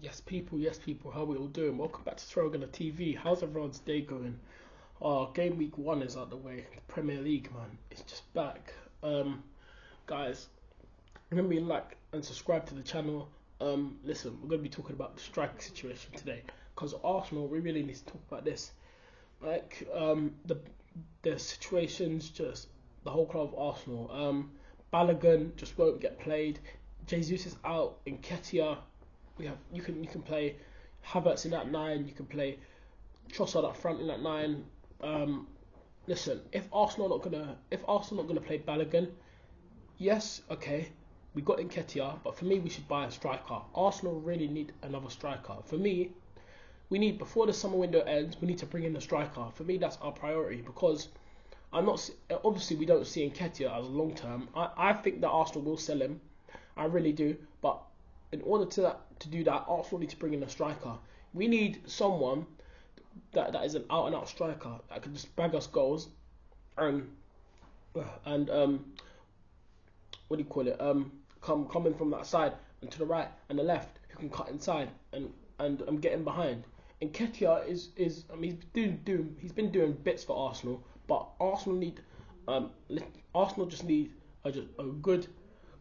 Yes, people, how we all doing? Welcome back to Throgan TV. How's everyone's day going? Game week 1 is out the way. The Premier League, man, it's just back. Guys, remember to like and subscribe to the channel. Listen, we're gonna be talking about the striker situation today. Because Arsenal, we really need to talk about this. The situations, just the whole club of Arsenal. Balogun just won't get played. Jesus is out. Nketiah, you can play Havertz in that 9. You can play Trossard up front in that 9. Listen, if Arsenal not gonna play Balogun, yes, okay, we got Nketiah, but for me we should buy a striker. Arsenal really need another striker. For me, we need, before the summer window ends, we need to bring in a striker. For me, that's our priority because obviously we don't see Nketiah as long term. I think that Arsenal will sell him. I really do, but in order to do that, Arsenal need to bring in a striker. We need someone that is an out and out striker that can just bag us goals and what do you call it? Coming from that side and to the right and the left, who can cut inside and get in behind. And Nketiah is I mean he's been doing bits for Arsenal, but Arsenal just need a good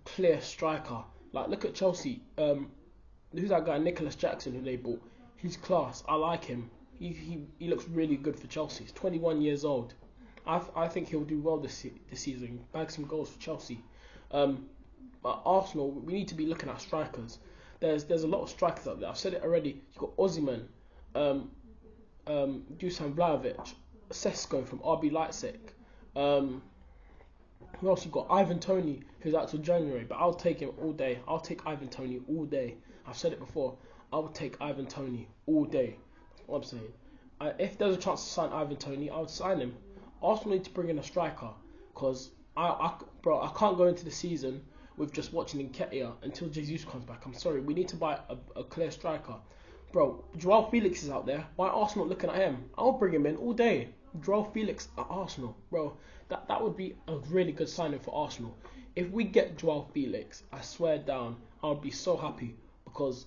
clear striker. Like, look at Chelsea. Who's that guy, Nicholas Jackson, who they bought? He's class. I like him. He looks really good for Chelsea. He's 21 years old. I think he'll do well this season. Bag some goals for Chelsea. But Arsenal, we need to be looking at strikers. There's a lot of strikers up there. I've said it already. You've got Osimhen, Dusan Vlahovic, Sesko from RB Leipzig. Who else you got? Ivan Toney, who's out till January, but I'll take him all day. I'll take Ivan Toney all day. I've said it before. I would take Ivan Toney all day. That's what I'm saying. If there's a chance to sign Ivan Toney, I would sign him. Arsenal need to bring in a striker because I can't go into the season with just watching Nketiah until Jesus comes back. I'm sorry. We need to buy a clear striker. Bro, Joao Felix is out there. Why are Arsenal looking at him? I'll bring him in all day. Joao Felix at Arsenal. Bro, that would be a really good signing for Arsenal. If we get Joao Felix, I swear down, I would be so happy because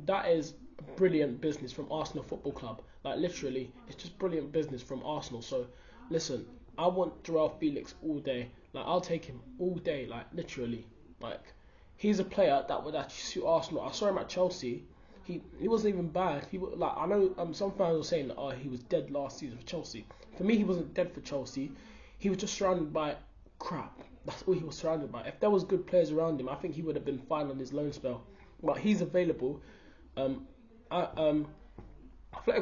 that is brilliant business from Arsenal Football Club. Like, literally, it's just brilliant business from Arsenal. So, listen, I want Joao Felix all day. Like, I'll take him all day. Like, literally. Like, he's a player that would actually suit Arsenal. I saw him at Chelsea. He wasn't even bad. I know some fans were saying that he was dead last season for Chelsea. For me, he wasn't dead for Chelsea. He was just surrounded by crap. That's all he was surrounded by. If there was good players around him, I think he would have been fine on his loan spell. But he's available. Atletico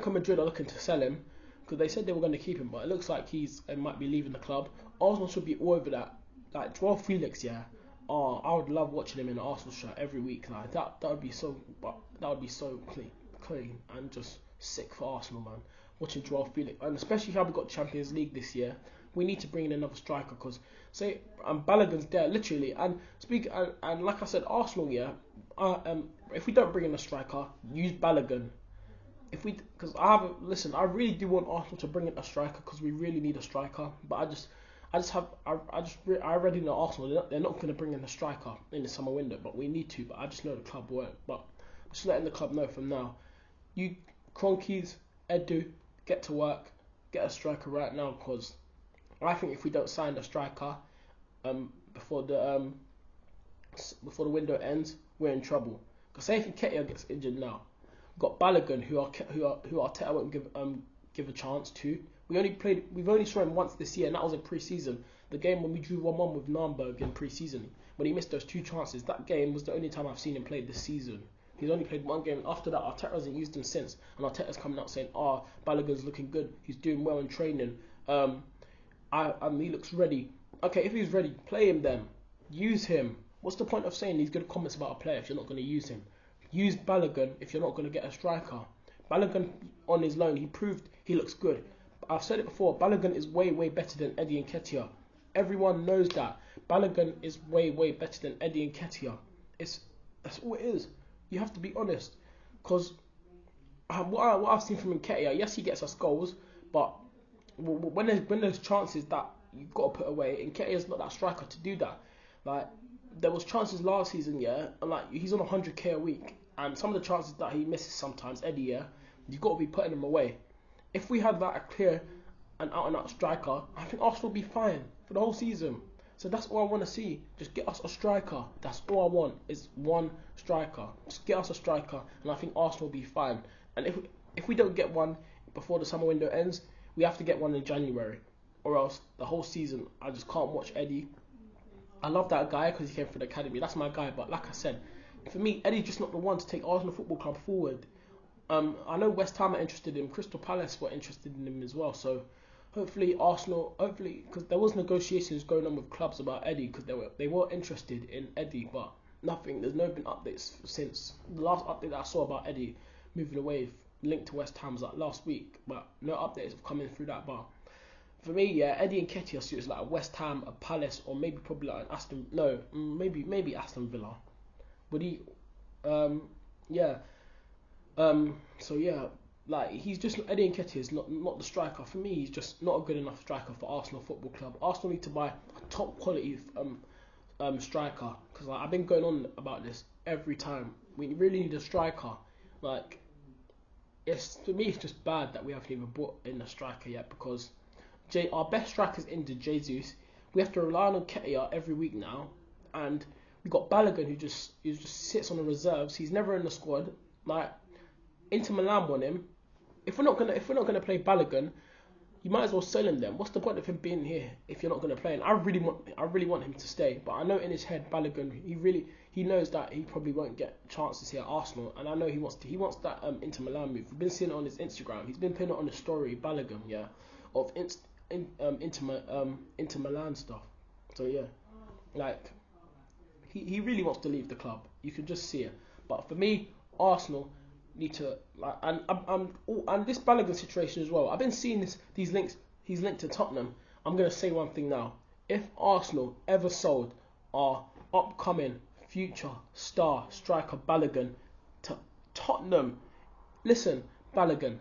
Madrid are looking to sell him because they said they were going to keep him, but it looks like he might be leaving the club. Arsenal should be all over that. Like, Joao Felix, yeah. Oh, I would love watching him in an Arsenal shirt every week. Like, that would be so clean and just sick for Arsenal, man. Watching Joao Felix, and especially how we got Champions League this year, we need to bring in another striker because Balogun's there literally. And like I said, Arsenal, yeah. If we don't bring in a striker, use Balogun. I really do want Arsenal to bring in a striker because we really need a striker. But I already know Arsenal. They're not going to bring in a striker in the summer window, but we need to. But I just know the club won't. But I'm just letting the club know from now. You Cronkies, Edu, get to work, get a striker right now because I think if we don't sign a striker before the window ends, we're in trouble. Because say if Nketiah gets injured now, we've got Balogun who Arteta won't give a chance to. We've only saw him once this year, and that was in pre-season. The game when we drew 1-1 with Nürnberg in pre-season, when he missed those 2 chances. That game was the only time I've seen him play this season. He's only played 1 game. After that, Arteta hasn't used him since, and Arteta's coming out saying, Balogun's looking good. He's doing well in training. He looks ready. Okay, if he's ready, play him then. Use him. What's the point of saying these good comments about a player if you're not going to use him? Use Balogun if you're not going to get a striker. Balogun on his loan, he proved he looks good. I've said it before, Balogun is way, way better than Eddie Nketiah. Everyone knows that. Balogun is way, way better than Eddie Nketiah. That's all it is. You have to be honest. Because what I've seen from Nketiah, yes, he gets us goals, but when there's chances that you've got to put away, Nketiah's not that striker to do that. Like, there was chances last season, yeah, and like he's on 100k a week, and some of the chances that he misses sometimes, Eddie, yeah, you've got to be putting them away. If we had that a clear and out and out striker, I think Arsenal will be fine for the whole season. So that's all I want to see. Just get us a striker. That's all I want is one striker. Just get us a striker, and I think Arsenal will be fine. And if we don't get one before the summer window ends, we have to get one in January, or else the whole season I just can't watch Eddie. I love that guy because he came from the academy. That's my guy. But like I said, for me, Eddie's just not the one to take Arsenal Football Club forward. I know West Ham are interested in him. Crystal Palace were interested in him as well. So hopefully Arsenal, because there was negotiations going on with clubs about Eddie, because they were interested in Eddie, but nothing. There's no been updates since the last update that I saw about Eddie moving away, linked to West Ham, was like last week. But no updates have come in through that. But for me, yeah, Eddie Nketiah suits like a West Ham, a Palace, or maybe probably like an Aston. No, maybe Aston Villa. Would he? Yeah. So yeah, like he's just Eddie Nketiah is not the striker for me. He's just not a good enough striker for Arsenal Football Club. Arsenal need to buy a top quality striker, because like, I've been going on about this every time. We really need a striker. Like for me, it's just bad that we haven't even brought in a striker yet, because our best striker's injured, Jesus. We have to rely on Nketiah every week now, and we got Balogun who just sits on the reserves. He's never in the squad. Like Inter Milan want him. If we're not gonna play Balogun, you might as well sell him then. What's the point of him being here if you're not gonna play him? I really want him to stay, but I know in his head Balogun, he knows that he probably won't get chances here at Arsenal, and I know he wants that Inter Milan move. We've been seeing it on his Instagram. He's been putting it on the story, Balogun, yeah, of Inter Milan stuff. So yeah, like he really wants to leave the club. You can just see it. But for me, Arsenal need to and this Balogun situation as well. I've been seeing these links. He's linked to Tottenham. I'm gonna say one thing now. If Arsenal ever sold our upcoming future star striker Balogun to Tottenham, listen, Balogun,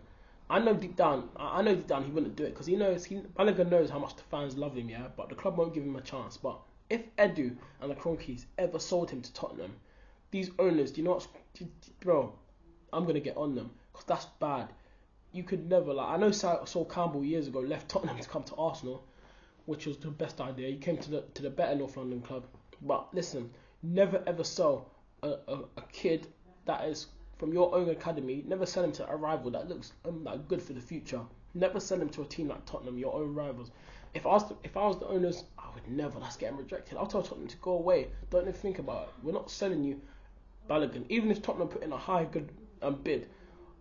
I know deep down he wouldn't do it, because Balogun knows how much the fans love him, yeah. But the club won't give him a chance. But if Edu and the Kroenkes ever sold him to Tottenham, these owners, do you know what, bro? I'm gonna get on them, because that's bad. You could never, like, I know Sol Campbell years ago left Tottenham to come to Arsenal, which was the best idea. He came to the better North London club. But listen, never ever sell a kid that is from your own academy. Never sell him to a rival that looks like good for the future. Never sell him to a team like Tottenham, your own rivals. If I was the owners, I would never. That's getting rejected. I'll tell Tottenham to go away. Don't even think about it. We're not selling you Balogun. Even if Tottenham put in a high good bid,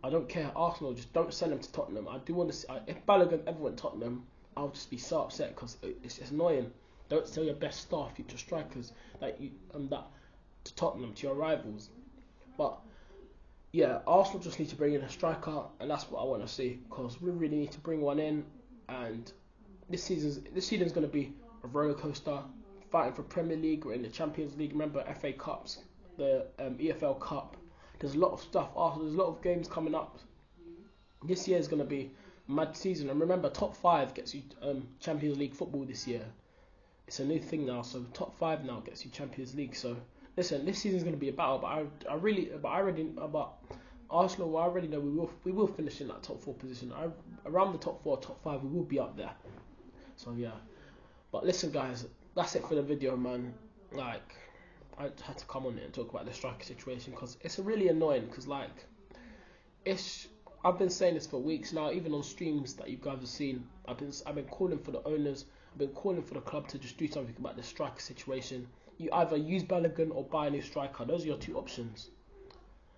I don't care. Arsenal, just don't sell him to Tottenham. I do want to see, if Balogun ever went to Tottenham, I'll just be so upset, because it's annoying. Don't sell your best star future strikers that to Tottenham, to your rivals. But yeah, Arsenal just need to bring in a striker, and that's what I want to see, because we really need to bring one in. And this season's going to be a roller coaster, fighting for Premier League. We're in the Champions League. Remember FA Cups, the EFL Cup. There's a lot of stuff. There's a lot of games coming up. This year is going to be a mad season. And remember, top 5 gets you Champions League football this year. It's a new thing now. So top 5 now gets you Champions League. So listen, this season is going to be a battle. But about Arsenal, I already know we will finish in that top 4 position. Around the top 4, top 5, we will be up there. So yeah. But listen, guys, that's it for the video, man. Like, I had to come on it and talk about the striker situation, because it's really annoying. Because like, I've been saying this for weeks now, even on streams that you guys have seen. I've been calling for the owners. I've been calling for the club to just do something about the striker situation. You either use Balogun or buy a new striker. Those are your 2 options.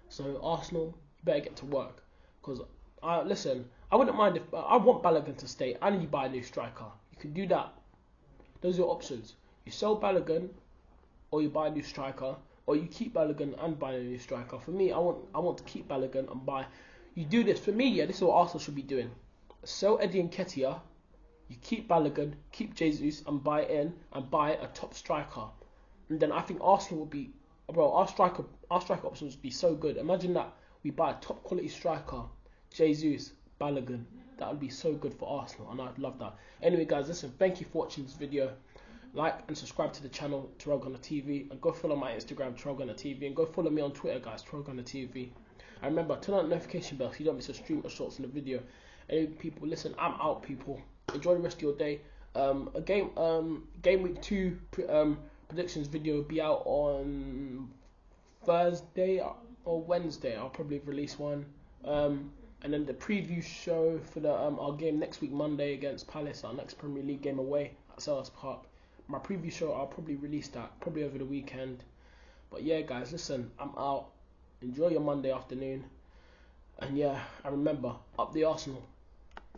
So Arsenal, you better get to work. Because listen, I wouldn't mind if I want Balogun to stay and you buy a new striker. You can do that. Those are your options. You sell Balogun, or you buy a new striker, or you keep Balogun and buy a new striker. For me, I want to keep Balogun and buy. You do this for me, yeah. This is what Arsenal should be doing. Sell Eddie Nketiah, you keep Balogun, keep Jesus, and buy a top striker. And then I think Arsenal will be, bro. Our striker options would be so good. Imagine that we buy a top quality striker, Jesus, Balogun. That would be so good for Arsenal, and I'd love that. Anyway, guys, listen. Thank you for watching this video. like and subscribe to the channel, Terrell Gunner TV, and go follow my Instagram, Terrell Gunner TV, and go follow me on Twitter, guys, Terrell Gunner TV. And remember, turn on the notification bell so you don't miss a stream or shorts in the video. And people, listen, I'm out, people. Enjoy the rest of your day. Game week 2 predictions video will be out on Thursday or Wednesday. I'll probably release one. And then the preview show for the our game next week, Monday against Palace, our next Premier League game away at Selhurst Park. My preview show, I'll probably release that probably over the weekend. But yeah, guys, listen, I'm out. Enjoy your Monday afternoon. And yeah, and remember, up the Arsenal.